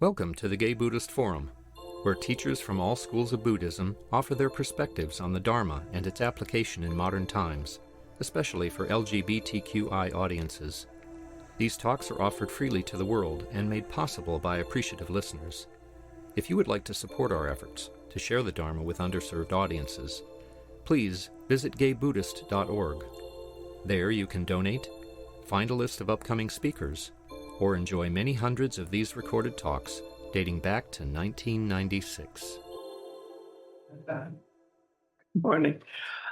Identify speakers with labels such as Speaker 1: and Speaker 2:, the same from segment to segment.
Speaker 1: Welcome to the Gay Buddhist Forum, where teachers from all schools of Buddhism offer their perspectives on the Dharma and its application in modern times, especially for LGBTQI audiences. These talks are offered freely to the world and made possible by appreciative listeners. If you would like to support our efforts to share the Dharma with underserved audiences, please visit gaybuddhist.org. There you can donate, find a list of upcoming speakers, or enjoy many hundreds of these recorded talks dating back to 1996.
Speaker 2: Good morning.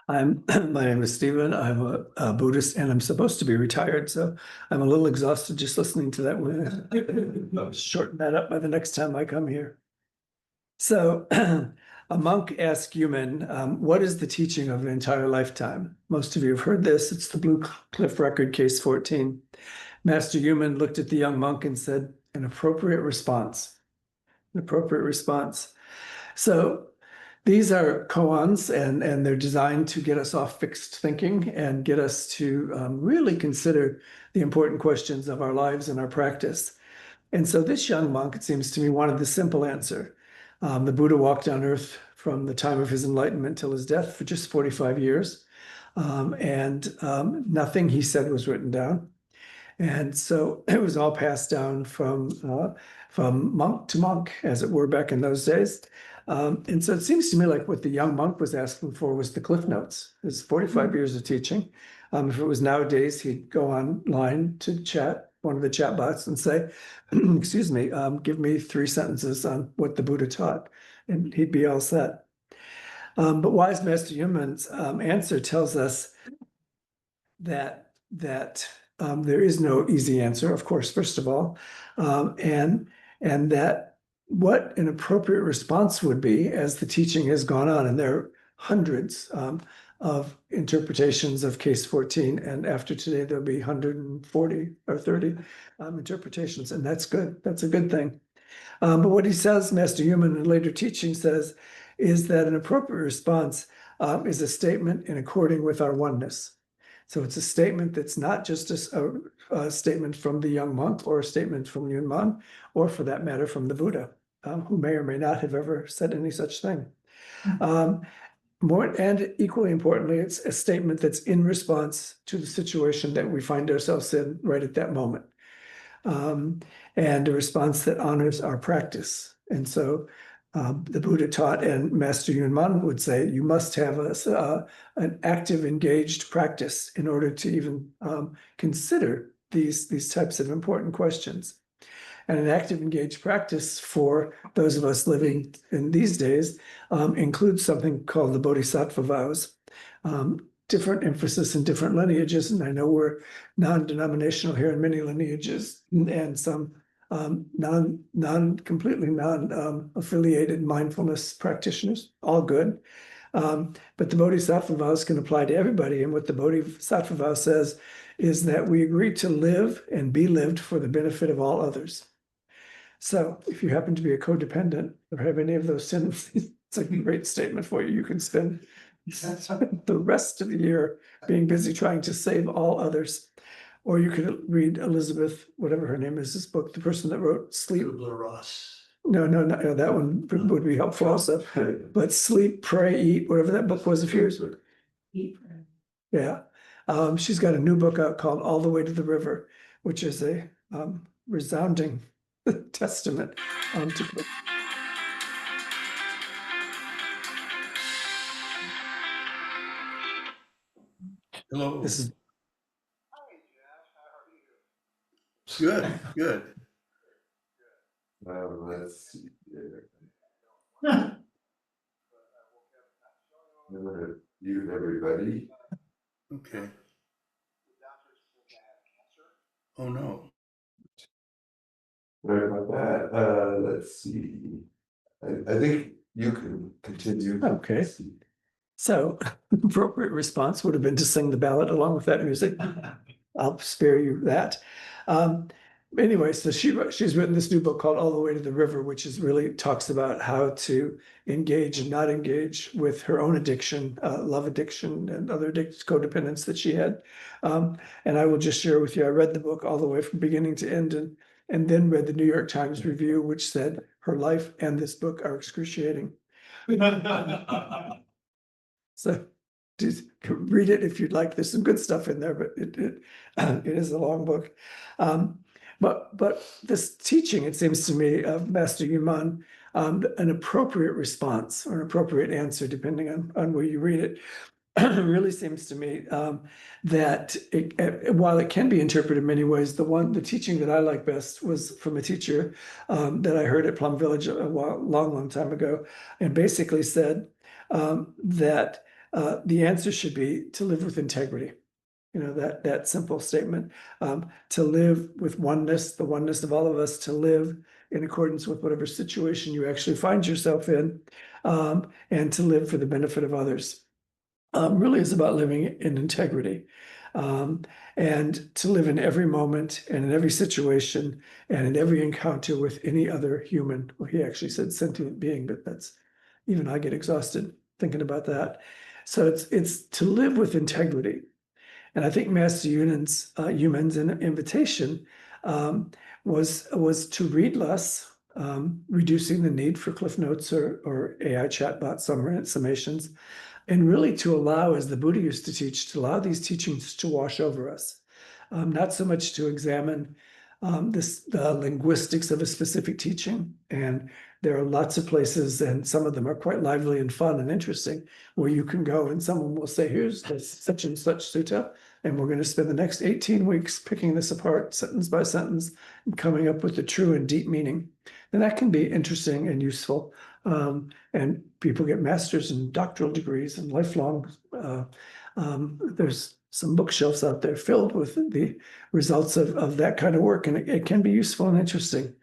Speaker 2: My name is Stephen. I'm a Buddhist and I'm supposed to be retired, so I'm a little exhausted just listening to that. I'll shorten that up by the next time I come here. So a monk asked Yuman, what is the teaching of an entire lifetime? Most of you have heard this. It's the Blue Cliff Record, case 14. Master Yuman looked at the young monk and said, an appropriate response. An appropriate response. So these are koans, and they're designed to get us off fixed thinking and get us to really consider the important questions of our lives and our practice. And so this young monk, it seems to me, wanted the simple answer. The Buddha walked on earth from the time of his enlightenment till his death for just 45 years. Nothing he said was written down. And so it was all passed down from monk to monk, as it were, back in those days. And so it seems to me like what the young monk was asking for was the Cliff Notes. It's 45 years of teaching. If it was nowadays, he'd go online to chat, one of the chat bots, and say, excuse me, give me 3 sentences on what the Buddha taught, and he'd be all set. But wise Master Yuman's answer tells us that there is no easy answer, of course, first of all, and that what an appropriate response would be as the teaching has gone on, and there are hundreds of interpretations of case 14, and after today there'll be 140 or 30 interpretations, and that's good. That's a good thing. But what he says, Master Yuman in later teaching says, is that an appropriate response is a statement in according with our oneness. So it's a statement that's not just a statement from the young monk or a statement from Yunman, or for that matter, from the Buddha, who may or may not have ever said any such thing. More and equally importantly, it's a statement that's in response to the situation that we find ourselves in right at that moment. And a response that honors our practice. And so the Buddha taught, and Master Yunman would say, you must have an active, engaged practice in order to even consider these types of important questions. And an active, engaged practice for those of us living in these days includes something called the Bodhisattva vows. Different emphasis in different lineages, and I know we're non-denominational here in many lineages, and some completely non-affiliated mindfulness practitioners, all good. But the Bodhisattva vows can apply to everybody, and what the Bodhisattva vow says is that we agree to live and be lived for the benefit of all others. So if you happen to be a codependent or have any of those sins, it's a great statement for you. You can spend the rest of the year being busy trying to save all others. Or you could read Elizabeth, whatever her name is, this book, the person that wrote Sleep.
Speaker 3: Ross.
Speaker 2: No, that one would be helpful also. But Sleep, Pray, Eat, whatever that book was a few years ago.
Speaker 4: Eat, pray.
Speaker 2: Yeah. She's got a new book out called All the Way to the River, which is a resounding testament to
Speaker 3: Hello.
Speaker 2: this is
Speaker 3: Good.
Speaker 5: Let's see here. I'm gonna mute everybody.
Speaker 3: Okay. Oh, no.
Speaker 5: Sorry about that. Let's see. I think you can continue.
Speaker 2: Okay. So appropriate response would have been to sing the ballad along with that music. I'll spare you that. Anyway, so she's written this new book called All the Way to the River, which is really talks about how to engage and not engage with her own addiction, love addiction and other codependence that she had. And I will just share with you, I read the book all the way from beginning to end, and and then read the New York Times review, which said her life and this book are excruciating. So just read it if you'd like. There's some good stuff in there, but it is a long book. But this teaching, it seems to me, of Master Yuman, an appropriate response or an appropriate answer, depending on where you read it, really seems to me that while it can be interpreted in many ways, the teaching that I like best was from a teacher that I heard at Plum Village long time ago, and basically said that the answer should be to live with integrity. You know, that simple statement, to live with oneness, the oneness of all of us, to live in accordance with whatever situation you actually find yourself in, and to live for the benefit of others. Really is about living in integrity, and to live in every moment and in every situation and in every encounter with any other human. Well, he actually said sentient being, but that's, even I get exhausted thinking about that. So it's to live with integrity. And I think Master Yuman's invitation was to read less, reducing the need for Cliff Notes or AI chatbot summations, and really to allow, as the Buddha used to teach, to allow these teachings to wash over us. Not so much to examine the linguistics of a specific teaching. And there are lots of places, and some of them are quite lively and fun and interesting, where you can go and someone will say, here's this such and such sutta, and we're going to spend the next 18 weeks picking this apart sentence by sentence and coming up with the true and deep meaning. And that can be interesting and useful. And people get master's and doctoral degrees and lifelong. There's some bookshelves out there filled with the results of that kind of work, and it can be useful and interesting.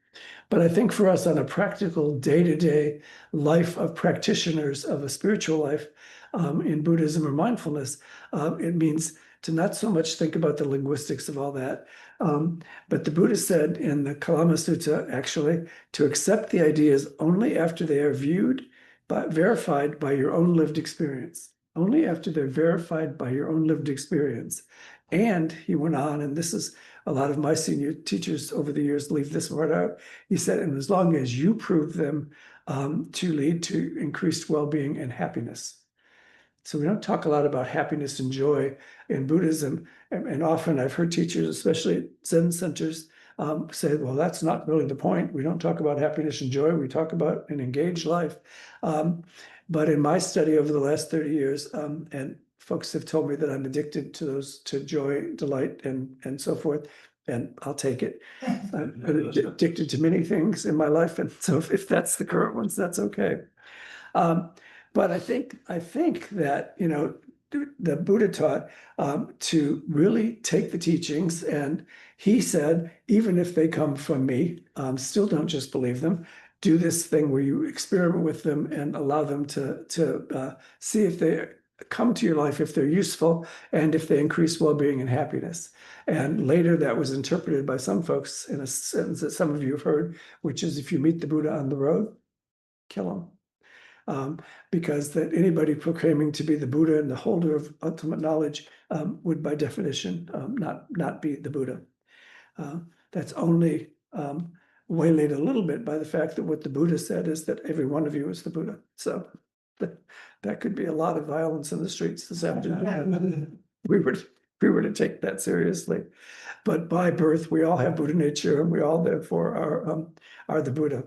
Speaker 2: But I think for us on a practical day-to-day life of practitioners of a spiritual life in Buddhism or mindfulness, it means to not so much think about the linguistics of all that. But the Buddha said in the Kalama Sutta, actually, to accept the ideas only after they are viewed, but verified by your own lived experience. Only after they're verified by your own lived experience. And he went on, and this is a lot of my senior teachers over the years leave this word out. He said, and as long as you prove them to lead to increased well-being and happiness. So we don't talk a lot about happiness and joy in Buddhism. And often I've heard teachers, especially at Zen centers, say, well, that's not really the point. We don't talk about happiness and joy. We talk about an engaged life. But in my study over the last 30 years, and folks have told me that I'm addicted to those, to joy, delight, and so forth, and I'll take it. I'm addicted to many things in my life, and so if that's the current ones, that's okay. But I think that, you know, the Buddha taught to really take the teachings, and he said, even if they come from me, still don't just believe them. Do this thing where you experiment with them and allow them to see if they come to your life, if they're useful, and if they increase well-being and happiness. And later that was interpreted by some folks in a sentence that some of you have heard, which is, if you meet the Buddha on the road, kill him. Because that anybody proclaiming to be the Buddha and the holder of ultimate knowledge would by definition not be the Buddha. That's only waylaid a little bit by the fact that what the Buddha said is that every one of you is the Buddha. So that could be a lot of violence in the streets this afternoon. we were to take that seriously. But by birth, we all have Buddha nature, and we all therefore are the Buddha.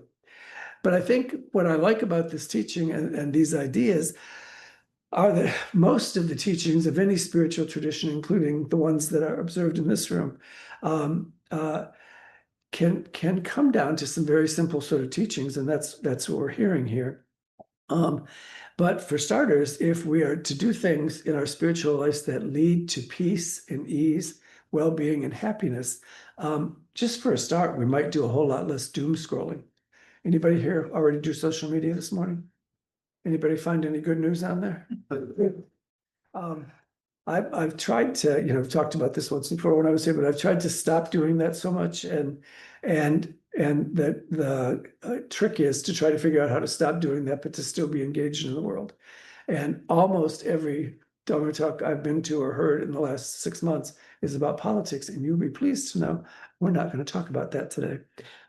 Speaker 2: But I think what I like about this teaching and these ideas are that most of the teachings of any spiritual tradition, including the ones that are observed in this room, can come down to some very simple sort of teachings, and that's what we're hearing here. But for starters, if we are to do things in our spiritual lives that lead to peace and ease, well-being and happiness, just for a start, we might do a whole lot less doom scrolling. Anybody here already do social media this morning? Anybody find any good news on there? I've tried to, you know, I've talked about this once before when I was here, but I've tried to stop doing that so much, and the trick is to try to figure out how to stop doing that, but to still be engaged in the world. And almost every Dharma talk I've been to or heard in the last 6 months is about politics, and you'll be pleased to know we're not going to talk about that today,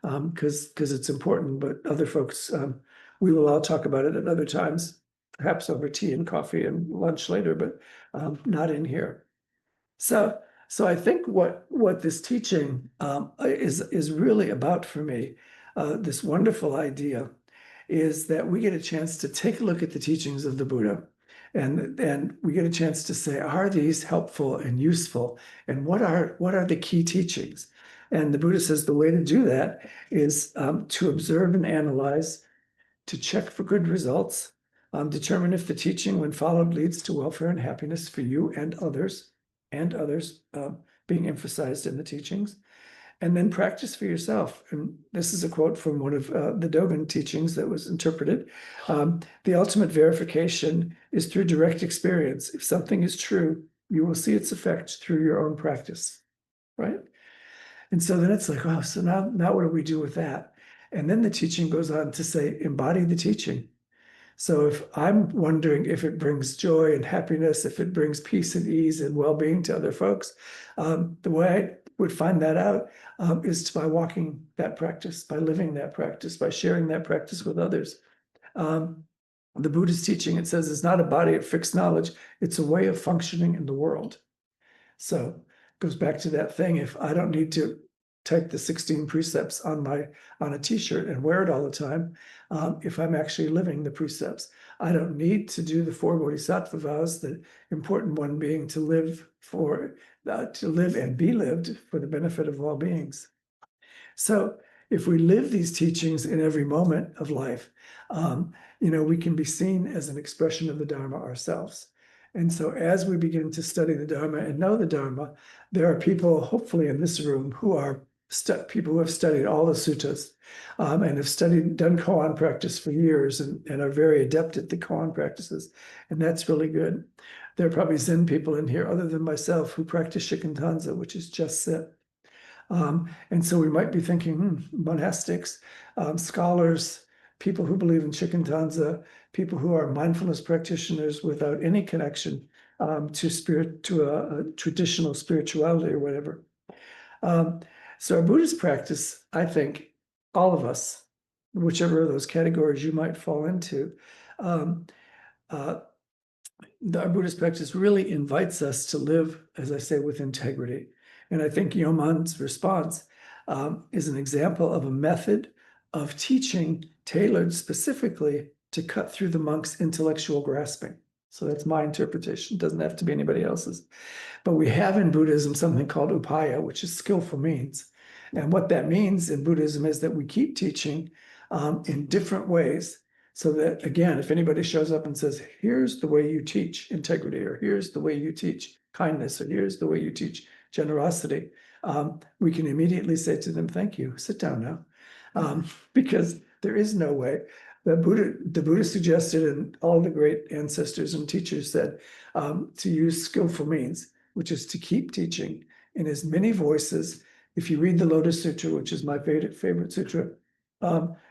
Speaker 2: because it's important. But other folks, we will all talk about it at other times, perhaps over tea and coffee and lunch later, but not in here. So, I think what this teaching is really about for me, this wonderful idea, is that we get a chance to take a look at the teachings of the Buddha, and we get a chance to say, are these helpful and useful, and what are the key teachings? And the Buddha says the way to do that is to observe and analyze, to check for good results, determine if the teaching, when followed, leads to welfare and happiness for you and others, being emphasized in the teachings, and then practice for yourself. And this is a quote from one of the Dogen teachings that was interpreted. The ultimate verification is through direct experience. If something is true, you will see its effect through your own practice, right? And so then it's like, oh, so now what do we do with that? And then the teaching goes on to say, embody the teaching. So if I'm wondering if it brings joy and happiness, if it brings peace and ease and well-being to other folks, the way I would find that out is by walking that practice, by living that practice, by sharing that practice with others. The Buddhist teaching, it says, is not a body of fixed knowledge. It's a way of functioning in the world. So it goes back to that thing. If I don't need to type the 16 precepts on a t-shirt and wear it all the time, if I'm actually living the precepts, I don't need to do the 4 bodhisattva vows, the important one being to live and be lived for the benefit of all beings. So if we live these teachings in every moment of life, we can be seen as an expression of the Dharma ourselves. And so as we begin to study the Dharma and know the Dharma, there are people, hopefully in this room, who are people who have studied all the suttas, and have done koan practice for years, and are very adept at the koan practices. And that's really good. There are probably Zen people in here, other than myself, who practice shikantaza, which is just sit. And so we might be thinking, monastics, scholars, people who believe in shikantaza, people who are mindfulness practitioners without any connection to a traditional spirituality or whatever. So our Buddhist practice, I think, all of us, whichever of those categories you might fall into, our Buddhist practice really invites us to live, as I say, with integrity. And I think Yoman's response is an example of a method of teaching tailored specifically to cut through the monk's intellectual grasping. So that's my interpretation. It doesn't have to be anybody else's. But we have in Buddhism something called upaya, which is skillful means. And what that means in Buddhism is that we keep teaching in different ways, so that, again, if anybody shows up and says, here's the way you teach integrity, or here's the way you teach kindness, or here's the way you teach generosity, we can immediately say to them, thank you, sit down now. Because there is no way. The Buddha suggested, and all the great ancestors and teachers said, to use skillful means, which is to keep teaching in as many voices. If you read the Lotus Sutra, which is my favorite sutra,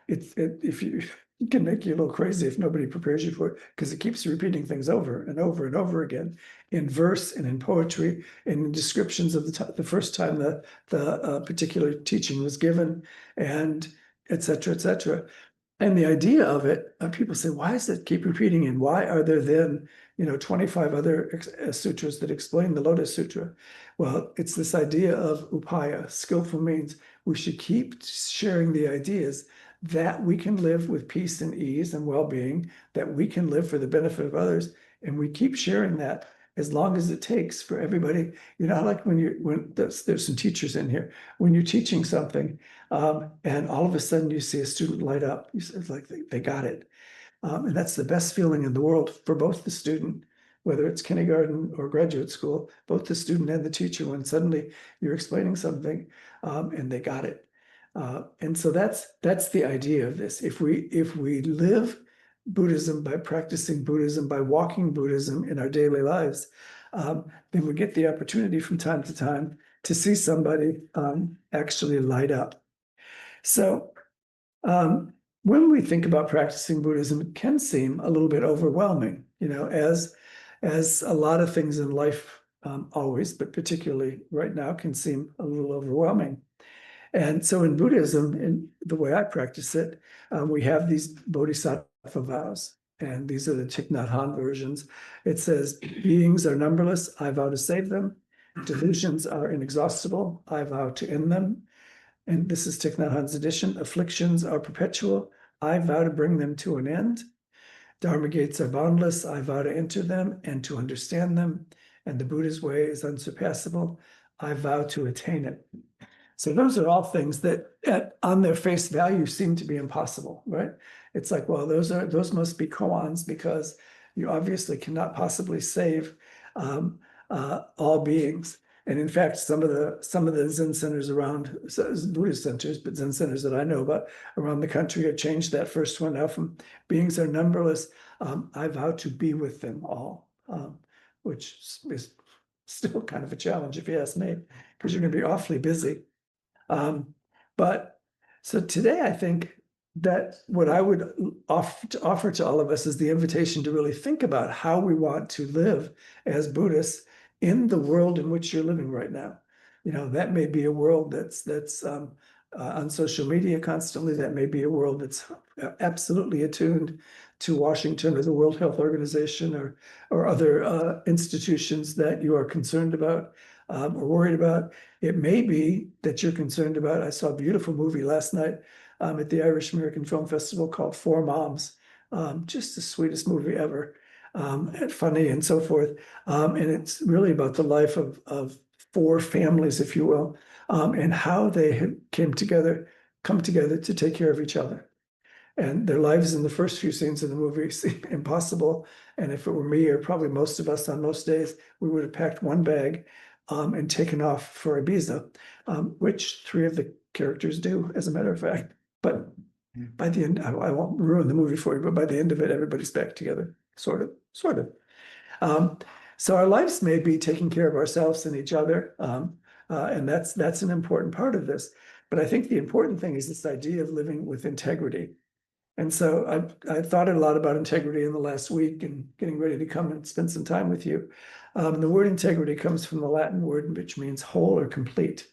Speaker 2: it can make you a little crazy if nobody prepares you for it, because it keeps repeating things over and over and over again, in verse and in poetry, and in descriptions of the first time the particular teaching was given, and et cetera, et cetera. And the idea of it, people say, why does it keep repeating? And why are there then, 25 other sutras that explain the Lotus Sutra? Well, it's this idea of upaya, skillful means. We should keep sharing the ideas that we can live with peace and ease and well-being, that we can live for the benefit of others. And we keep sharing that as long as it takes for everybody. I like when there's some teachers in here, when you're teaching something, and all of a sudden you see a student light up, it's like they got it. And that's the best feeling in the world for both the student, whether it's kindergarten or graduate school, both the student and the teacher, when suddenly you're explaining something and they got it. And so that's the idea of this. If we live Buddhism by practicing Buddhism, by walking Buddhism in our daily lives, then we get the opportunity from time to time to see somebody actually light up. So when we think about practicing Buddhism, it can seem a little bit overwhelming, as as a lot of things in life always, but particularly right now, can seem a little overwhelming. And so in Buddhism, in the way I practice it, we have these bodhisattva vows. And these are the Thich Nhat Hanh versions. It says, beings are numberless, I vow to save them. Delusions are inexhaustible, I vow to end them. And this is Thich Nhat Hanh's edition. Afflictions are perpetual, I vow to bring them to an end. Dharma gates are boundless, I vow to enter them and to understand them. And the Buddha's way is unsurpassable, I vow to attain it. So those are all things that on their face value seem to be impossible, right? It's like, well, those must be koans because you obviously cannot possibly save all beings. And in fact, some of the Zen centers around, Buddhist centers, but Zen centers that I know about around the country have changed that first one now from beings are numberless. I vow to be with them all, which is still kind of a challenge if you ask me, because you're going to be awfully busy. But so today, I think that what I would offer to all of us is the invitation to really think about how we want to live as Buddhists in the world in which you're living right now. You know, that may be a world that's on social media constantly. That may be a world that's absolutely attuned to Washington or the World Health Organization or other institutions that you are concerned about or worried about. It may be that you're concerned about. I saw a beautiful movie last night at the Irish American Film Festival called Four Moms. Just the sweetest movie ever, and funny and so forth. And it's really about the life of four families, if you will, and how they come together to take care of each other. And their lives in the first few scenes of the movie seem impossible. And if it were me, or probably most of us on most days, we would have packed one bag and taken off for Ibiza, which three of the characters do, as a matter of fact. But by the end, I won't ruin the movie for you, but by the end of it, everybody's back together, sort of. So our lives may be taking care of ourselves and each other, and that's an important part of this. But I think the important thing is this idea of living with integrity. And so I thought a lot about integrity in the last week and getting ready to come and spend some time with you. The word integrity comes from the Latin word, which means whole or complete.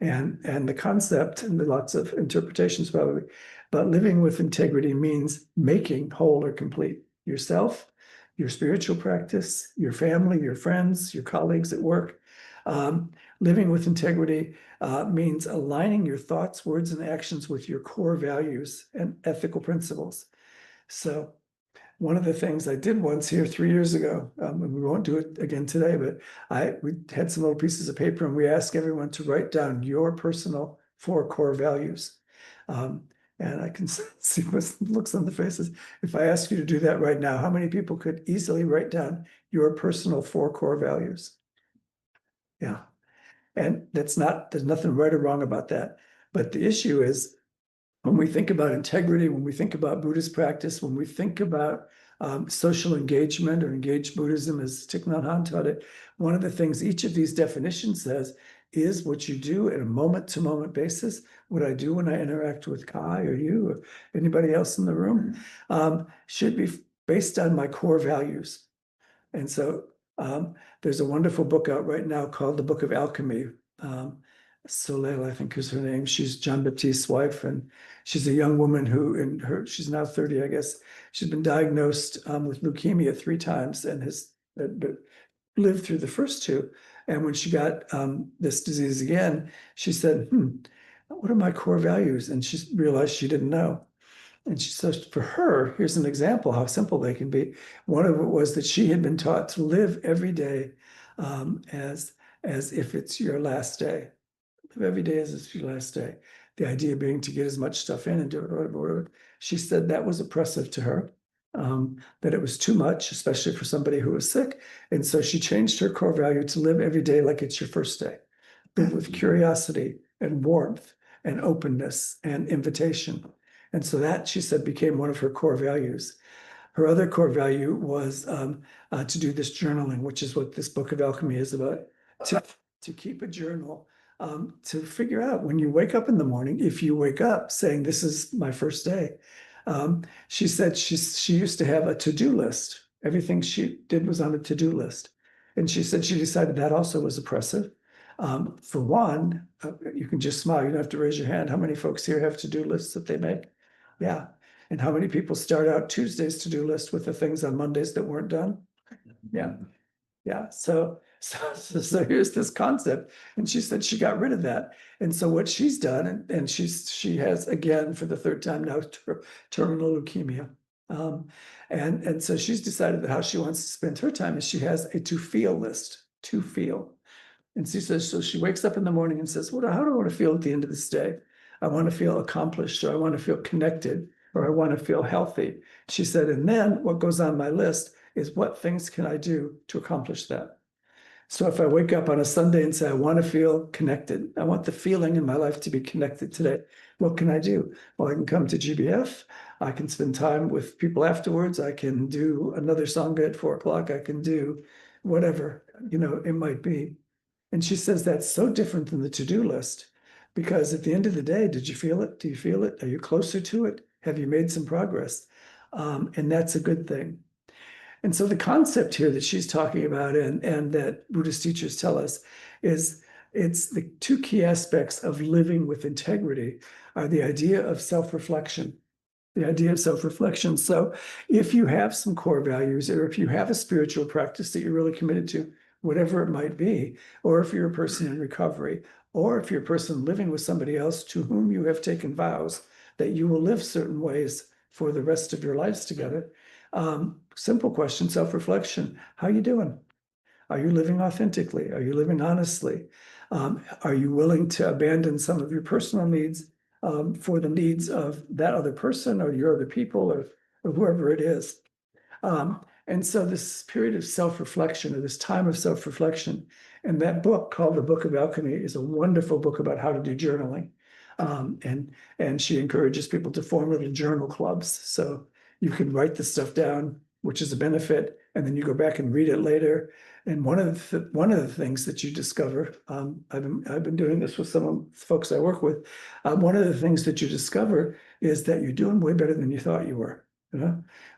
Speaker 2: And the concept, and there are lots of interpretations probably, but living with integrity means making whole or complete yourself, your spiritual practice, your family, your friends, your colleagues at work. Living with integrity means aligning your thoughts, words, and actions with your core values and ethical principles. So one of the things I did once here 3 years ago, and we won't do it again today, but we had some little pieces of paper and we asked everyone to write down your personal 4 core values. And I can see what looks on the faces. If I ask you to do that right now, how many people could easily write down your personal 4 core values? Yeah. And there's nothing right or wrong about that. But the issue is, when we think about integrity, when we think about Buddhist practice, when we think about social engagement or engaged Buddhism, as Thich Nhat Hanh taught it, one of the things each of these definitions says is what you do at a moment-to-moment basis. What I do when I interact with Kai or you or anybody else in the room should be based on my core values. And so there's a wonderful book out right now called The Book of Alchemy. Soleil, I think is her name. She's John Baptiste's wife, and she's a young woman who she's now 30, I guess. She's been diagnosed with leukemia 3 times and has lived through the first 2. And when she got this disease again, she said, what are my core values? And she realized she didn't know. And she says, for her, here's an example how simple they can be. One of it was that she had been taught to live every day as if it's your last day. Live every day as if it's your last day. The idea being to get as much stuff in and do it, whatever. She said that was oppressive to her, that it was too much, especially for somebody who was sick. And so she changed her core value to live every day like it's your first day. Live with curiosity and warmth and openness and invitation. And so that, she said, became one of her core values. Her other core value was to do this journaling, which is what this Book of Alchemy is about, to keep a journal, to figure out when you wake up in the morning, if you wake up saying, this is my first day. She said she used to have a to-do list Everything she did was on a to-do list. And she said she decided that also was oppressive. For one, you can just smile. You don't have to raise your hand. How many folks here have to-do lists that they make? Yeah. And how many people start out Tuesday's to-do list with the things on Mondays that weren't done? Yeah. Yeah. So here's this concept. And she said she got rid of that. And so what she's done, and she has, again, for the third time now, terminal leukemia. And so she's decided that how she wants to spend her time is she has a to feel list, to feel. And she says, so she wakes up in the morning and says, how do I want to feel at the end of this day? I want to feel accomplished, or I want to feel connected, or I want to feel healthy. She said, and then what goes on my list is what things can I do to accomplish that? So if I wake up on a Sunday and say, I want to feel connected, I want the feeling in my life to be connected today, what can I do? Well, I can come to GBF. I can spend time with people afterwards. I can do another Sangha at 4 o'clock. I can do whatever, it might be. And she says that's so different than the to-do list, because at the end of the day, did you feel it? Do you feel it? Are you closer to it? Have you made some progress? And that's a good thing. And so the concept here that she's talking about, and that Buddhist teachers tell us, is it's the two key aspects of living with integrity are the idea of self-reflection. The idea of self-reflection. So if you have some core values, or if you have a spiritual practice that you're really committed to, whatever it might be, or if you're a person in recovery, or if you're a person living with somebody else to whom you have taken vows that you will live certain ways for the rest of your lives together. Simple question, self-reflection. How are you doing? Are you living authentically? Are you living honestly? Are you willing to abandon some of your personal needs for the needs of that other person or your other people, or whoever it is? And so this period of self-reflection, or this time of self-reflection, and that book called The Book of Alchemy is a wonderful book about how to do journaling. And she encourages people to form little journal clubs. So you can write the stuff down, which is a benefit, and then you go back and read it later. And one of the things that you discover, I've been doing this with some of the folks I work with. One of the things that you discover is that you're doing way better than you thought you were.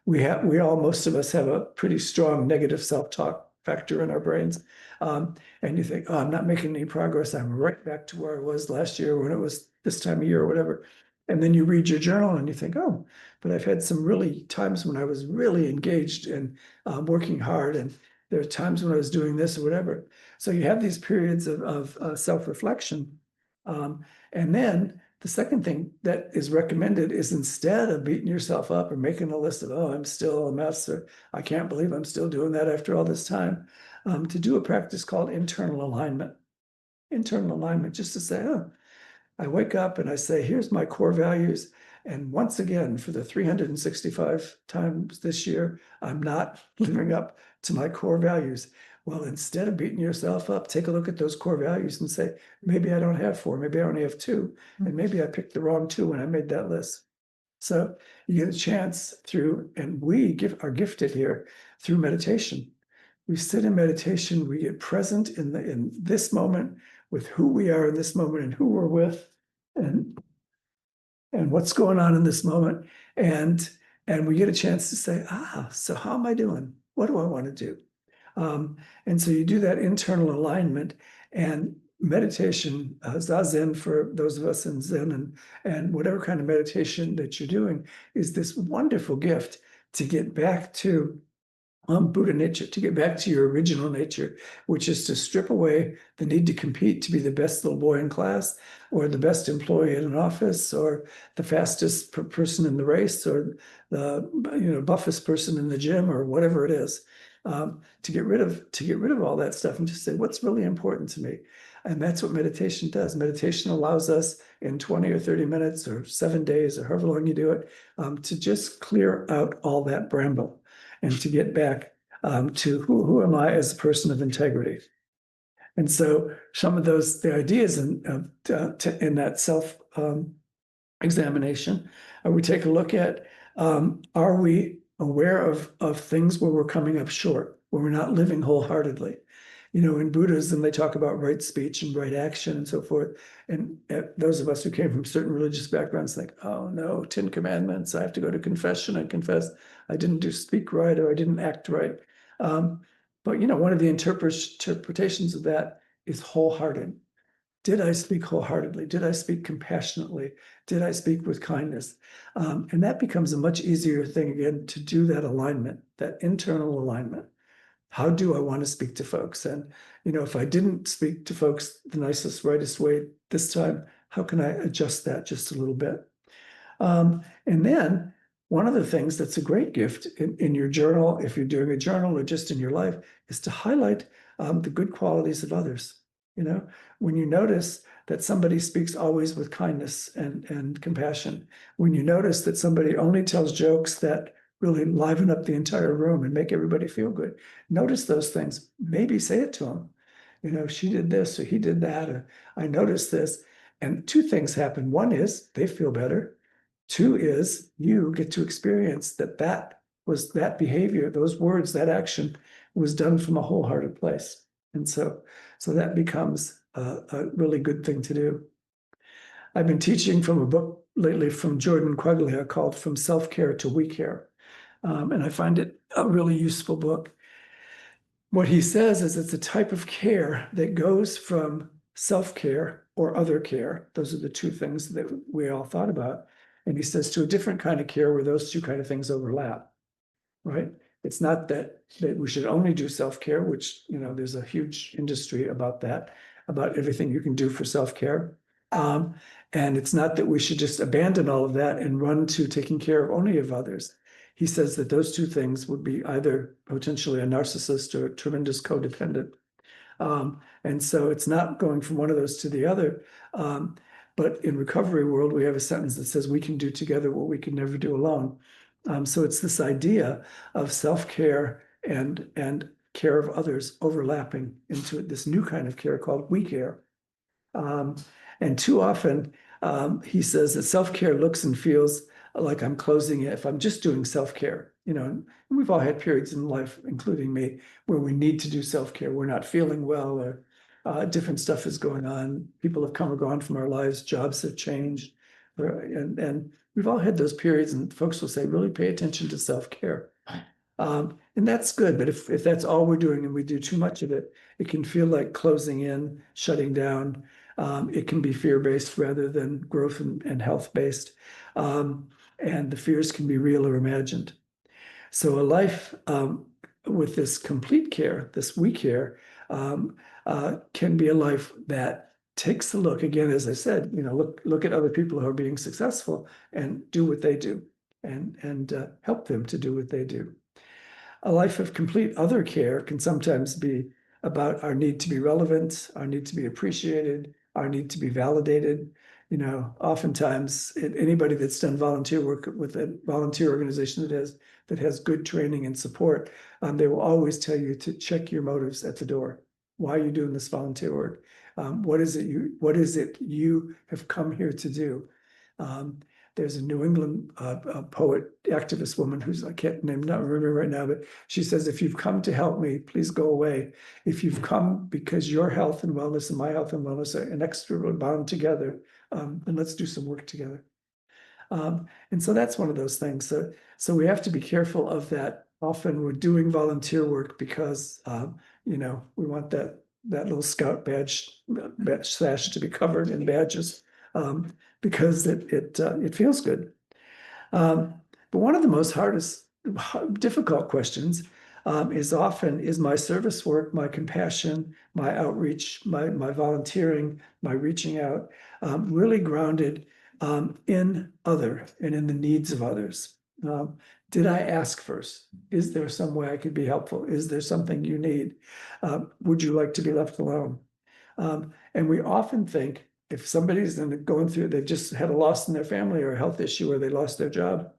Speaker 2: Most of us have a pretty strong negative self-talk factor in our brains. And you think, oh, I'm not making any progress. I'm right back to where I was last year when it was this time of year or whatever. And then you read your journal and you think, oh, but I've had some really times when I was really engaged and working hard. And there are times when I was doing this or whatever. So you have these periods of self-reflection. And then the second thing that is recommended is, instead of beating yourself up or making a list of, oh, I'm still a mess, or I can't believe I'm still doing that after all this time, to do a practice called internal alignment. Internal alignment, just to say, oh, I wake up and I say, here's my core values. And once again, for the 365 times this year, I'm not living up to my core values. Well, instead of beating yourself up, take a look at those core values and say, maybe I don't have 4, maybe I only have 2, and maybe I picked the wrong 2 when I made that list. So you get a chance through, and are gifted here through meditation. We sit in meditation, we get present in this moment with who we are in this moment and who we're with, and what's going on in this moment. And we get a chance to say, so how am I doing? What do I want to do? And so you do that internal alignment, and meditation, Zazen for those of us in Zen, and whatever kind of meditation that you're doing, is this wonderful gift to get back to Buddha nature, to get back to your original nature, which is to strip away the need to compete to be the best little boy in class, or the best employee in an office, or the fastest person in the race, or the buffest person in the gym, or whatever it is. To get rid of all that stuff and just say, what's really important to me? And that's what meditation does. Meditation allows us in 20 or 30 minutes or 7 days or however long you do it, to just clear out all that bramble and to get back to who am I as a person of integrity. And so some of the ideas in that self examination, we take a look at, are we aware of things where we're coming up short, where we're not living wholeheartedly? in Buddhism, they talk about right speech and right action and so forth. And those of us who came from certain religious backgrounds think, oh no, 10 commandments, I have to go to confession and confess I didn't speak right or I didn't act right. But one of the interpretations of that is wholehearted. Did I speak wholeheartedly? Did I speak compassionately? Did I speak with kindness? And that becomes a much easier thing again to do that alignment, that internal alignment. How do I want to speak to folks? And, if I didn't speak to folks the nicest, rightest way this time, how can I adjust that just a little bit? And then one of the things that's a great gift in your journal, if you're doing a journal or just in your life, is to highlight the good qualities of others. When you notice that somebody speaks always with kindness and compassion, when you notice that somebody only tells jokes that really liven up the entire room and make everybody feel good, notice those things. Maybe say it to them. She did this or he did that, or I noticed this. And two things happen. One is they feel better. Two is you get to experience that was that behavior, those words, that action was done from a wholehearted place. And so that becomes a really good thing to do. I've been teaching from a book lately from Jordan Quaglia called From Self-Care to We Care. And I find it a really useful book. What he says is it's a type of care that goes from self-care or other care. Those are the two things that we all thought about. And he says to a different kind of care where those two kind of things overlap, right? It's not that we should only do self-care, which, there's a huge industry about that, about everything you can do for self-care. And it's not that we should just abandon all of that and run to taking care of only of others. He says that those two things would be either potentially a narcissist or a tremendous codependent. And so it's not going from one of those to the other. But in recovery world, we have a sentence that says we can do together what we can never do alone. So it's this idea of self-care and care of others overlapping into this new kind of care called we care. And too often, he says that self-care looks and feels like I'm closing it if I'm just doing self-care. We've all had periods in life, including me, where we need to do self-care. We're not feeling well, or different stuff is going on. People have come or gone from our lives. Jobs have changed. And we've all had those periods, and folks will say, really pay attention to self-care. And that's good. But if that's all we're doing and we do too much of it, it can feel like closing in, shutting down. It can be fear-based rather than growth and health-based. And the fears can be real or imagined. So a life with this complete care, this we care, can be a life that takes a look, again, as I said, look at other people who are being successful and do what they do and help them to do what they do. A life of complete other care can sometimes be about our need to be relevant, our need to be appreciated, our need to be validated. Oftentimes anybody that's done volunteer work with a volunteer organization that has good training and support, they will always tell you to check your motives at the door. Why are you doing this volunteer work? What is it you have come here to do? There's a New England poet, activist woman who's, I can't not remember right now, but she says, if you've come to help me, please go away. If you've come because your health and wellness and my health and wellness are inextricably bound together, then let's do some work together. And so that's one of those things. So we have to be careful of that. Often we're doing volunteer work because, we want that little scout badge sash to be covered in badges. Because it feels good. But one of the most difficult questions is my service work, my compassion, my outreach, my volunteering, my reaching out, really grounded in other and in the needs of others. Did I ask first? Is there some way I could be helpful? Is there something you need? Would you like to be left alone? And we often think, if somebody's going through, they've just had a loss in their family or a health issue or they lost their job,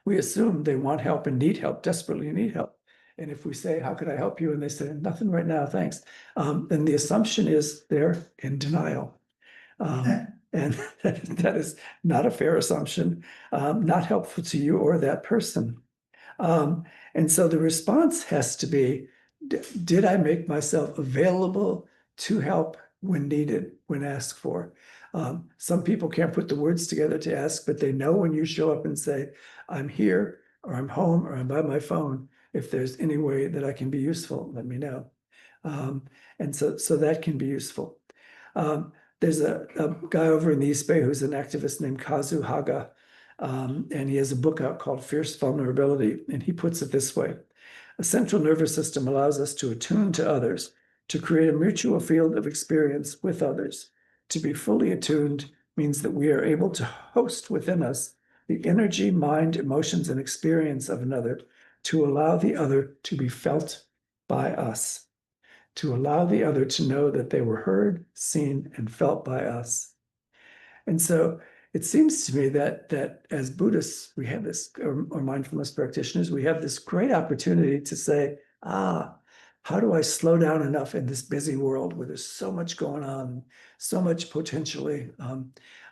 Speaker 2: we assume they want help and need help, desperately need help. And if we say, how could I help you? And they say, nothing right now, thanks. Then the assumption is they're in denial. And that is not a fair assumption, not helpful to you or that person. And so the response has to be, did I make myself available to help when needed, when asked for? Some people can't put the words together to ask, but they know when you show up and say, I'm here, or I'm home, or I'm by my phone. If there's any way that I can be useful, let me know. And so that can be useful. There's a guy over in the East Bay who's an activist named Kazu Haga, and he has a book out called Fierce Vulnerability, and he puts it this way. A central nervous system allows us to attune to others, to create a mutual field of experience with others. To be fully attuned means that we are able to host within us the energy, mind, emotions, and experience of another, to allow the other to be felt by us, to allow the other to know that they were heard, seen, and felt by us. And so it seems to me that as Buddhists, we have this, or mindfulness practitioners, we have this great opportunity to say, how do I slow down enough in this busy world where there's so much going on, so much potentially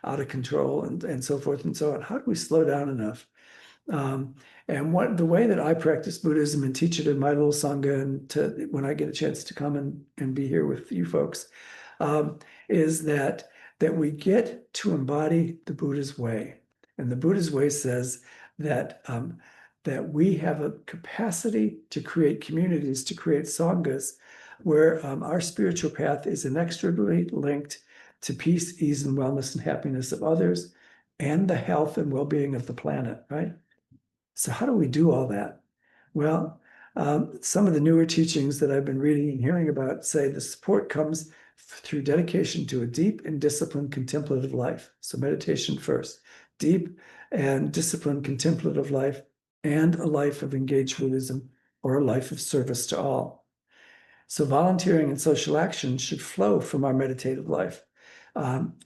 Speaker 2: out of control and so forth and so on? How do we slow down enough? And the way that I practice Buddhism and teach it in my little Sangha, and when I get a chance to come and be here with you folks, is that we get to embody the Buddha's way. And the Buddha's way says that we have a capacity to create communities, to create sanghas, where our spiritual path is inextricably linked to peace, ease, and wellness and happiness of others, and the health and well-being of the planet, right? So how do we do all that? Well, some of the newer teachings that I've been reading and hearing about say the support comes through dedication to a deep and disciplined contemplative life. So meditation first, deep and disciplined contemplative life, and a life of engaged Buddhism, or a life of service to all. So volunteering and social action should flow from our meditative life.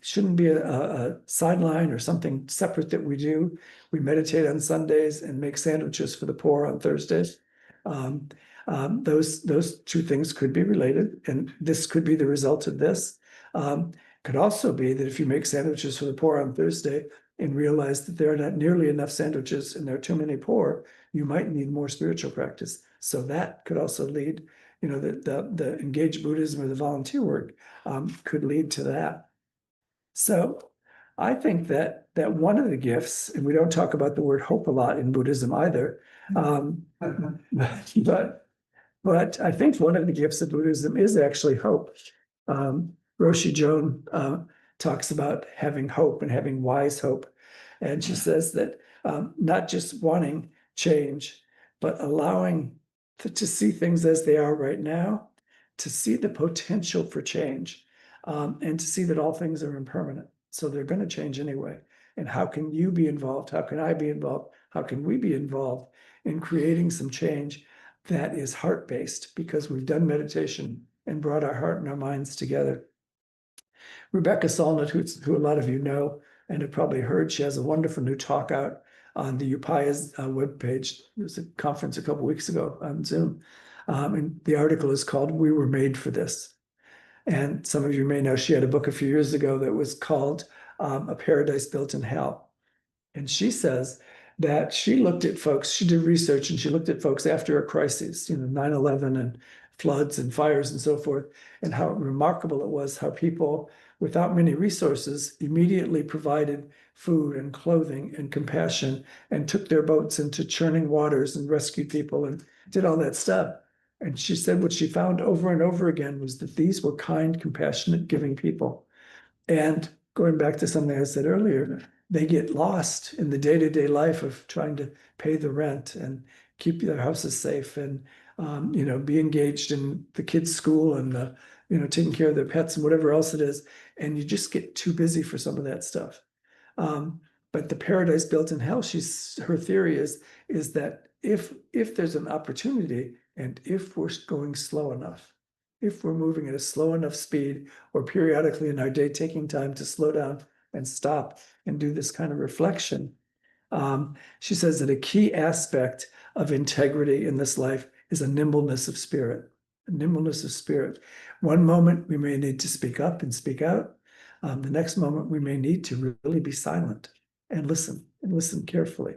Speaker 2: Shouldn't be a sideline or something separate that we do. We meditate on Sundays and make sandwiches for the poor on Thursdays. Those two things could be related, and this could be the result of this. Could also be that if you make sandwiches for the poor on Thursday and realize that there are not nearly enough sandwiches and there are too many poor, you might need more spiritual practice. So that could also lead, the engaged Buddhism or the volunteer work could lead to that. So I think that one of the gifts, and we don't talk about the word hope a lot in Buddhism either, but I think one of the gifts of Buddhism is actually hope. Roshi Joan talks about having hope and having wise hope. And she says that not just wanting change, but allowing to see things as they are right now, to see the potential for change, and to see that all things are impermanent. So they're going to change anyway. And how can you be involved? How can I be involved? How can we be involved in creating some change that is heart-based, because we've done meditation and brought our heart and our minds together. Rebecca Solnit, who a lot of you know and have probably heard, she has a wonderful new talk out on the Upaya's webpage. There was a conference a couple of weeks ago on Zoom. And the article is called "We Were Made for This." And some of you may know she had a book a few years ago that was called A Paradise Built in Hell. And she says that she looked at folks, she did research, and she looked at folks after a crisis, 9/11 and floods and fires and so forth, and how remarkable it was how people without many resources immediately provided food and clothing and compassion and took their boats into churning waters and rescued people and did all that stuff. And she said what she found over and over again was that these were kind, compassionate, giving people. And going back to something I said earlier, they get lost in the day-to-day life of trying to pay the rent and keep their houses safe and be engaged in the kids' school and taking care of their pets and whatever else it is. And you just get too busy for some of that stuff. But the paradise built in hell, her theory is that if there's an opportunity, and if we're going slow enough, if we're moving at a slow enough speed, or periodically in our day taking time to slow down and stop and do this kind of reflection, she says that a key aspect of integrity in this life is a nimbleness of spirit. A nimbleness of spirit. One moment we may need to speak up and speak out. The next moment we may need to really be silent and listen carefully.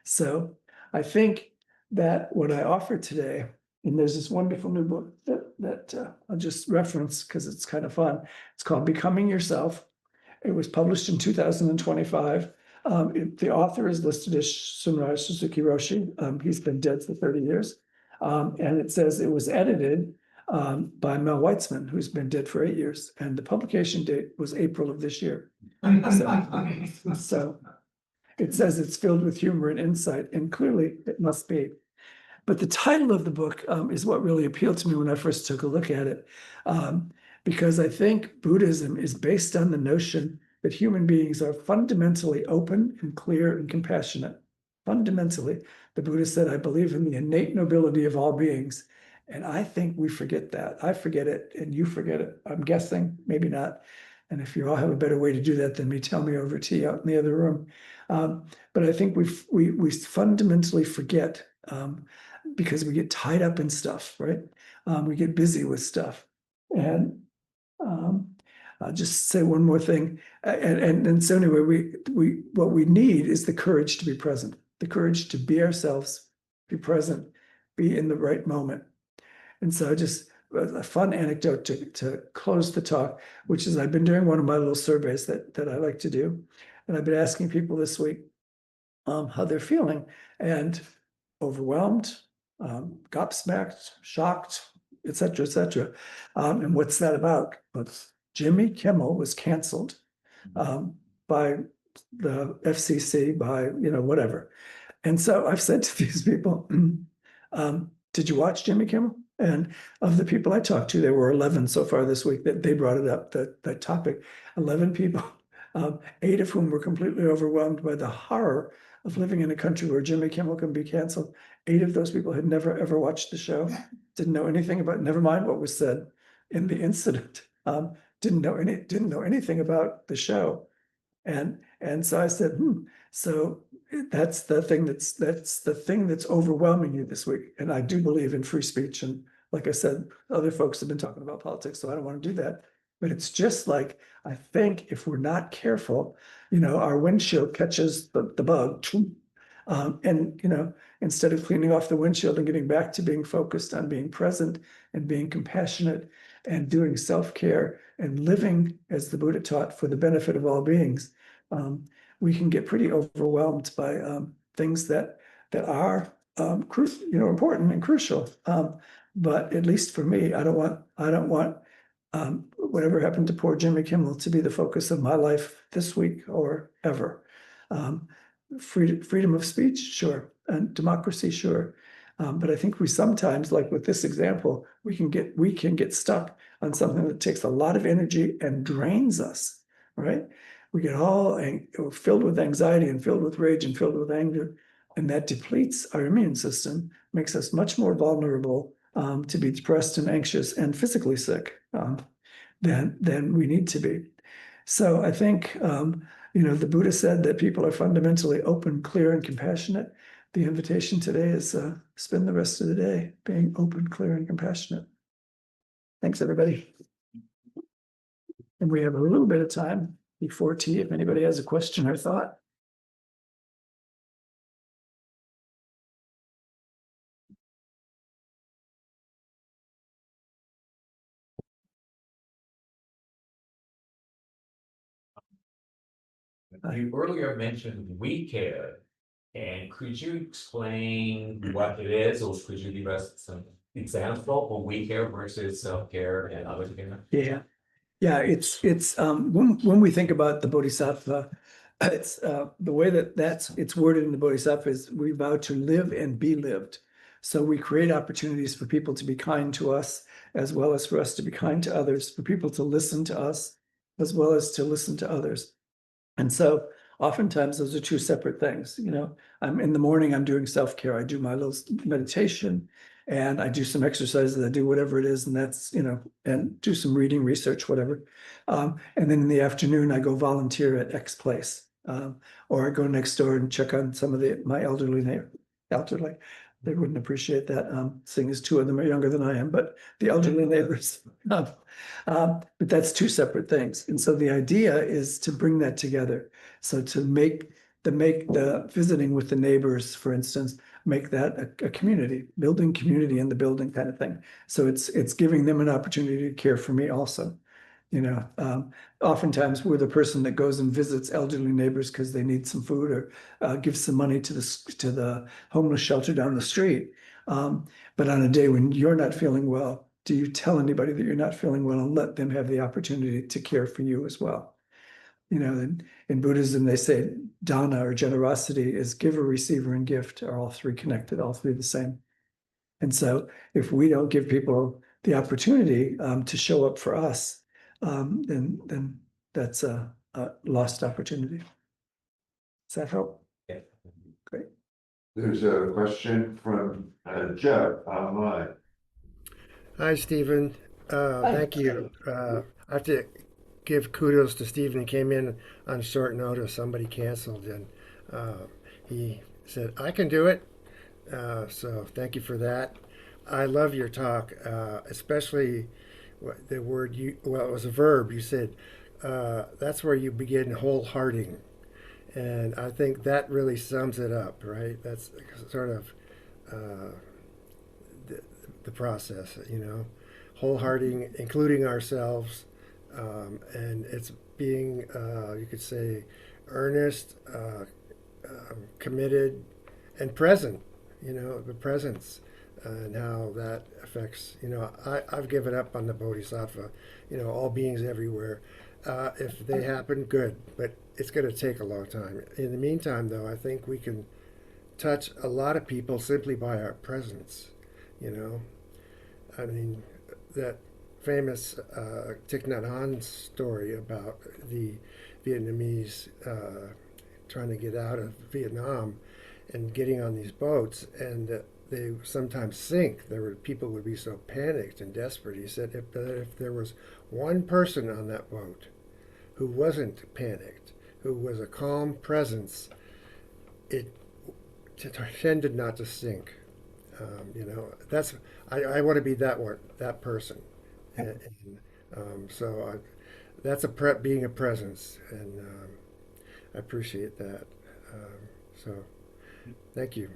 Speaker 2: So I think that what I offer today And there's this wonderful new book that I'll just reference because it's kind of fun. It's called Becoming Yourself. It was published in 2025. The author is listed as Sunrai Suzuki Roshi. He's been dead for 30 years. And it says it was edited by Mel Weitzman, who's been dead for 8 years. And the publication date was April of this year. So it says it's filled with humor and insight, and clearly it must be. But the title of the book is what really appealed to me when I first took a look at it. Because I think Buddhism is based on the notion that human beings are fundamentally open and clear and compassionate. Fundamentally, the Buddha said, I believe in the innate nobility of all beings. And I think we forget that. I forget it and you forget it. I'm guessing, maybe not. And if you all have a better way to do that than me, tell me over tea out in the other room. But I think we fundamentally forget because we get tied up in stuff, right? We get busy with stuff. And I'll just say one more thing. And so anyway, what we need is the courage to be present, the courage to be ourselves, be present, be in the right moment. And so just a fun anecdote to close the talk, which is I've been doing one of my little surveys that I like to do. And I've been asking people this week how they're feeling, and overwhelmed, gobsmacked, shocked, et cetera, and what's that about? But Jimmy Kimmel was canceled by the FCC, by whatever. And so I've said to these people, did you watch Jimmy Kimmel? And of the people I talked to, there were 11 so far this week that they brought it up, that topic. 11 people, 8 of whom were completely overwhelmed by the horror of living in a country where Jimmy Kimmel can be canceled. 8 of those people had never ever watched the show, didn't know anything about, never mind what was said in the incident, didn't know anything about the show. And so I said, so that's the thing that's overwhelming you this week. And I do believe in free speech. And like I said, other folks have been talking about politics, so I don't want to do that. But it's just like, I think if we're not careful, our windshield catches the bug. And instead of cleaning off the windshield and getting back to being focused on being present and being compassionate and doing self-care and living as the Buddha taught for the benefit of all beings, we can get pretty overwhelmed by things that are important and crucial. But at least for me, I don't want whatever happened to poor Jimmy Kimmel to be the focus of my life this week or ever. Freedom of speech, sure, and democracy, sure. But I think we sometimes, like with this example, we can get stuck on something that takes a lot of energy and drains us, right? We get all filled with anxiety and filled with rage and filled with anger, and that depletes our immune system, makes us much more vulnerable to be depressed and anxious and physically sick than we need to be. So I think the Buddha said that people are fundamentally open, clear, and compassionate. The invitation today is spend the rest of the day being open, clear, and compassionate. Thanks, everybody. And we have a little bit of time before tea if anybody has a question or thought.
Speaker 4: You earlier mentioned we care, and could you explain what it is, or could you give us some example of we care versus self-care and other care?
Speaker 2: Yeah, it's when we think about the Bodhisattva, it's the way it's worded in the Bodhisattva is we vow to live and be lived. So we create opportunities for people to be kind to us, as well as for us to be kind to others, for people to listen to us, as well as to listen to others. And so oftentimes those are two separate things. I'm in the morning, I'm doing self-care. I do my little meditation and I do some exercises. I do whatever it is. And that's, and do some reading, research, whatever. And then in the afternoon, I go volunteer at X place. Or I go next door and check on some of my elderly. They wouldn't appreciate that, seeing as 2 of them are younger than I am, but the elderly neighbors. But that's 2 separate things. And so the idea is to bring that together. So to make make the visiting with the neighbors, for instance, make that a community, building community in the building kind of thing. So it's giving them an opportunity to care for me also. You know, oftentimes we're the person that goes and visits elderly neighbors because they need some food or gives some money to the homeless shelter down the street. But on a day when you're not feeling well, do you tell anybody that you're not feeling well and let them have the opportunity to care for you as well? You know, in Buddhism, they say dana or generosity is giver, receiver, and gift are all three connected, all three the same. And so if we don't give people the opportunity to show up for us, then that's a lost opportunity. Does that help?
Speaker 4: Yeah.
Speaker 2: Great.
Speaker 5: There's a question from Jeff online.
Speaker 6: Hi, Stephen. Thank you. I have to give kudos to Stephen. He came in on short notice. Somebody canceled, and he said, I can do it. So thank you for that. I love your talk, especially the word well, it was a verb. You said that's where you begin wholehearting. And I think that really sums it up, right? That's sort of the process, you know, wholehearting, including ourselves, and it's being, you could say, earnest, committed, and present. You know, the presence and how that affects. You know, I've given up on the bodhisattva. You know, all beings everywhere. If they happen, good, but it's going to take a long time. In the meantime, though, I think we can touch a lot of people simply by our presence. You know, I mean, that famous Thich Nhat Hanh story about the Vietnamese trying to get out of Vietnam and getting on these boats, and they sometimes sink. There were people would be so panicked and desperate. He said if there was one person on that boat who wasn't panicked, who was a calm presence, it tended not to sink. You know, that's I want to be that person, and so that's being a presence, and I appreciate that. So, thank you.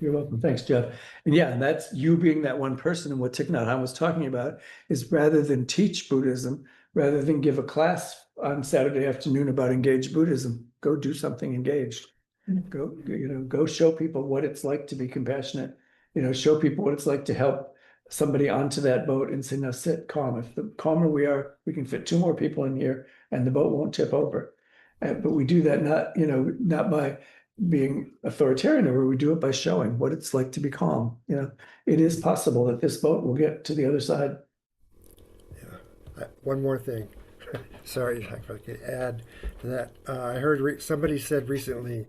Speaker 2: You're welcome. Thanks, Jeff. And yeah, and that's you being that one person. And what Thich Nhat Hanh was talking about is rather than teach Buddhism, rather than give a class on Saturday afternoon about engaged Buddhism, go do something engaged. Go show people what it's like to be compassionate. You know, show people what it's like to help somebody onto that boat and say, now sit calm. If the calmer we are, we can fit 2 more people in here and the boat won't tip over. But we do that not by being authoritarian, or we do it by showing what it's like to be calm. You know, it is possible that this boat will get to the other side.
Speaker 6: Yeah. One more thing. Sorry, if I could add to that. I heard somebody said recently,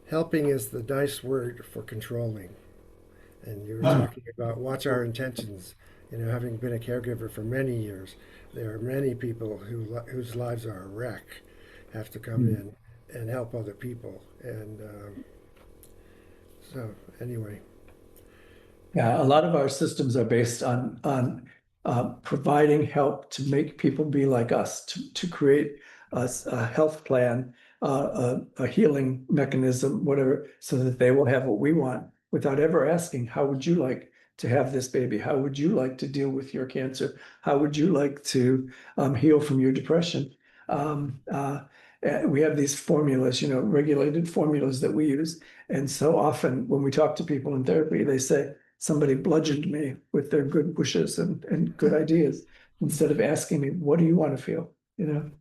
Speaker 6: helping is the nice word for controlling. And you were talking about watch our intentions. You know, having been a caregiver for many years, there are many people whose lives are a wreck, have to come in and help other people. And so, anyway.
Speaker 2: Yeah, a lot of our systems are based on providing help to make people be like us, to create a health plan, a healing mechanism, whatever, so that they will have what we want without ever asking, how would you like to have this baby? How would you like to deal with your cancer? How would you like to heal from your depression? We have these formulas, you know, regulated formulas that we use. And so often when we talk to people in therapy, they say, somebody bludgeoned me with their good wishes and good ideas, instead of asking me, what do you want to feel? You know,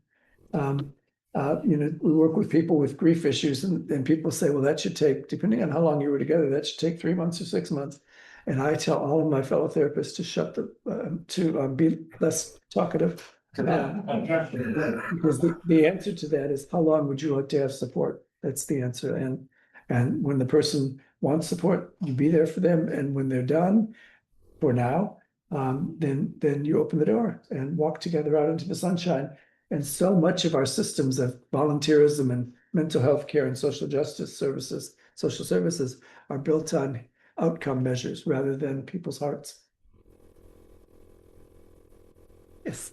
Speaker 2: we work with people with grief issues, and people say, well, that should take, depending on how long you were together, that should take 3 months or 6 months. And I tell all of my fellow therapists to be less talkative. Because the answer to that is, how long would you like to have support? That's the answer. And when the person wants support, you be there for them. And when they're done, for now, then you open the door and walk together out into the sunshine. And so much of our systems of volunteerism and mental health care and social justice services, social services, are built on outcome measures rather than people's hearts. Yes.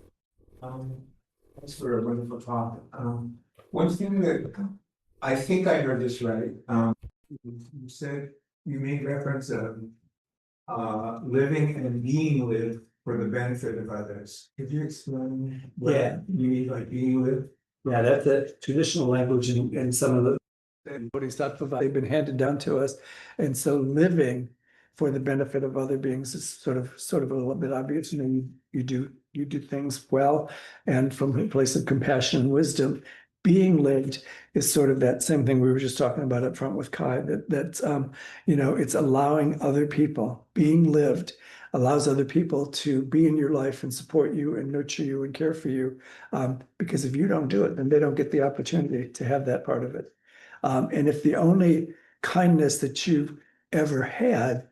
Speaker 7: Thanks for a wonderful talk. One thing that I think I heard this right, you said, you made reference of living and being lived for the benefit of others. Could you explain what you mean by being lived?
Speaker 2: Yeah, that's a traditional language in some of the Bodhisattva, they've been handed down to us. And so living for the benefit of other beings is sort of a little bit obvious. You know, you do things well and from a place of compassion and wisdom. Being lived is sort of that same thing we were just talking about up front with Kai, that's you know, it's allowing other people, being lived allows other people to be in your life and support you and nurture you and care for you. Because if you don't do it, then they don't get the opportunity to have that part of it. And if the only kindness that you've ever had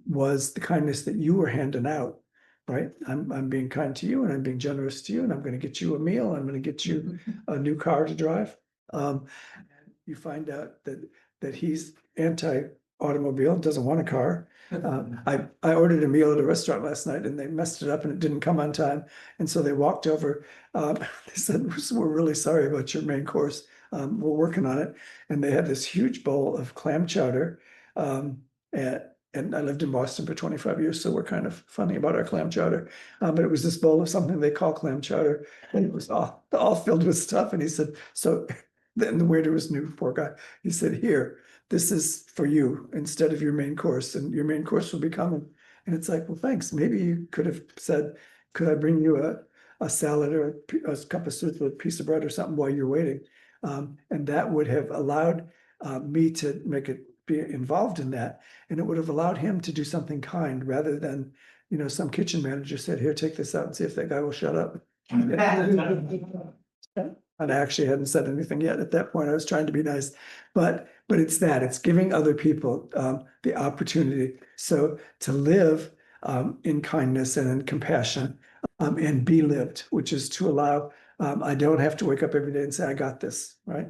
Speaker 2: was the kindness that you were handing out, right? I'm being kind to you and I'm being generous to you and I'm going to get you a meal. I'm going to get you a new car to drive. You find out that he's anti-automobile, doesn't want a car. I ordered a meal at a restaurant last night and they messed it up and it didn't come on time. And so they walked over. They said, "We're really sorry about your main course. We're working on it." And they had this huge bowl of clam chowder. And I lived in Boston for 25 years, so we're kind of funny about our clam chowder. But it was this bowl of something they call clam chowder, and it was all filled with stuff. And he said, so then the waiter was new, poor guy. He said, "Here, this is for you instead of your main course, and your main course will be coming." And it's like, well, thanks. Maybe you could have said, "Could I bring you a salad or a cup of soup with a piece of bread or something while you're waiting?" And that would have allowed me to be involved in that. And it would have allowed him to do something kind rather than, you know, some kitchen manager said, "Here, take this out and see if that guy will shut up." And I actually hadn't said anything yet at that point. I was trying to be nice, but it's it's giving other people the opportunity. So to live in kindness and in compassion and be lived, which is to allow, I don't have to wake up every day and say, "I got this," right?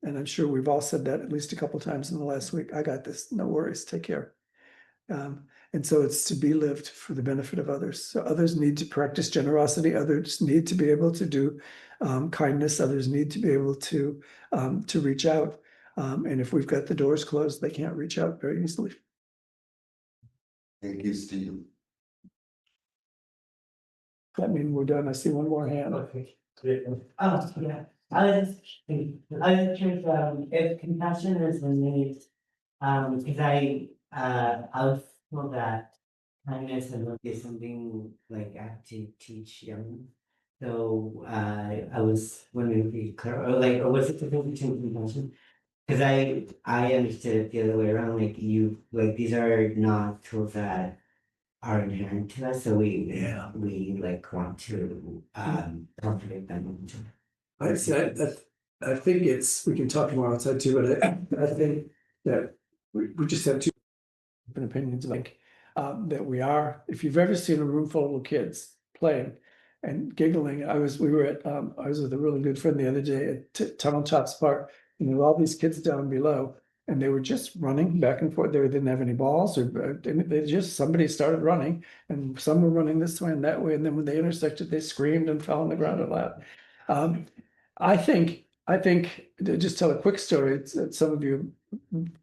Speaker 2: And I'm sure we've all said that at least a couple of times in the last week. "I got this, no worries, take care." And so it's to be lived for the benefit of others. So others need to practice generosity. Others need to be able to do kindness. Others need to be able to reach out. And if we've got the doors closed, they can't reach out very easily.
Speaker 5: Thank you, Steve.
Speaker 2: That means we're done. I see one more hand.
Speaker 4: Okay.
Speaker 8: Oh, yeah, I was curious, if compassion is innate, because I was told that kindness and love is something like I have to teach young. So, I was wondering if you could clear, or what's the difference between compassion? Because I understood it the other way around, like these are not tools that are inherent to us, so we like want to cultivate them.
Speaker 2: I think we can talk more outside too, but I think that we just have two different opinions, like that we are, if you've ever seen a room full of little kids playing and giggling, I was with a really good friend the other day at Tunnel Tops Park, and there were all these kids down below, and they were just running back and forth. They didn't have any balls, or somebody started running, and some were running this way and that way, and then when they intersected, they screamed and fell on the ground and laughed. I think to just tell a quick story. Some of you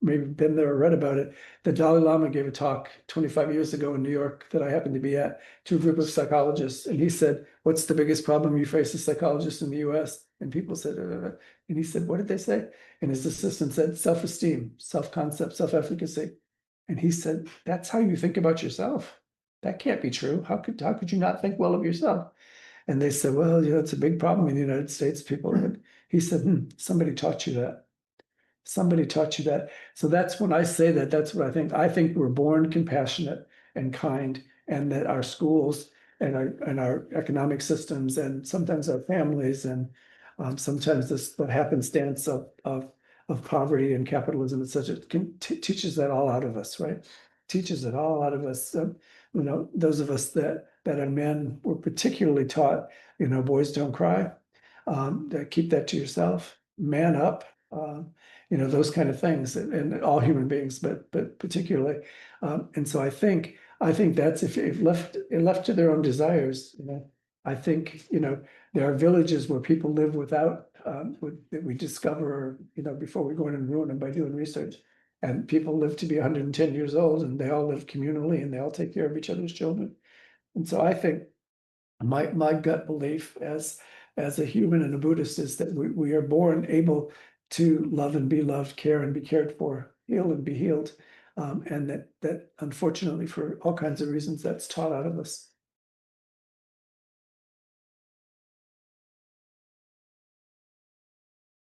Speaker 2: maybe been there or read about it. The Dalai Lama gave a talk 25 years ago in New York that I happened to be at to a group of psychologists, and he said, "What's the biggest problem you face as psychologists in the U.S.?" And people said, and he said, "What did they say?" And his assistant said, "Self-esteem, self-concept, self-efficacy." And he said, "That's how you think about yourself? That can't be true. How could you not think well of yourself?" And they said, "Well, you know, it's a big problem in the United States, people." And he said, somebody taught you that. Somebody taught you that. So that's when I say that, that's what I think. I think we're born compassionate and kind, and that our schools and our economic systems and sometimes our families and sometimes the happenstance of poverty and capitalism and such, it teaches that all out of us, right? Teaches it all out of us. You know, those of us that are men were particularly taught, you know, boys don't cry, keep that to yourself, man up, you know, those kind of things, and all human beings, but particularly. And so I think that's if left to their own desires, you know, I think, you know, there are villages where people live without that we discover, before we go in and ruin them by doing research. And people live to be 110 years old, and they all live communally, and they all take care of each other's children. And so I think my gut belief as a human and a Buddhist is that we are born able to love and be loved, care and be cared for, heal and be healed. And that unfortunately, for all kinds of reasons, that's taught out of us.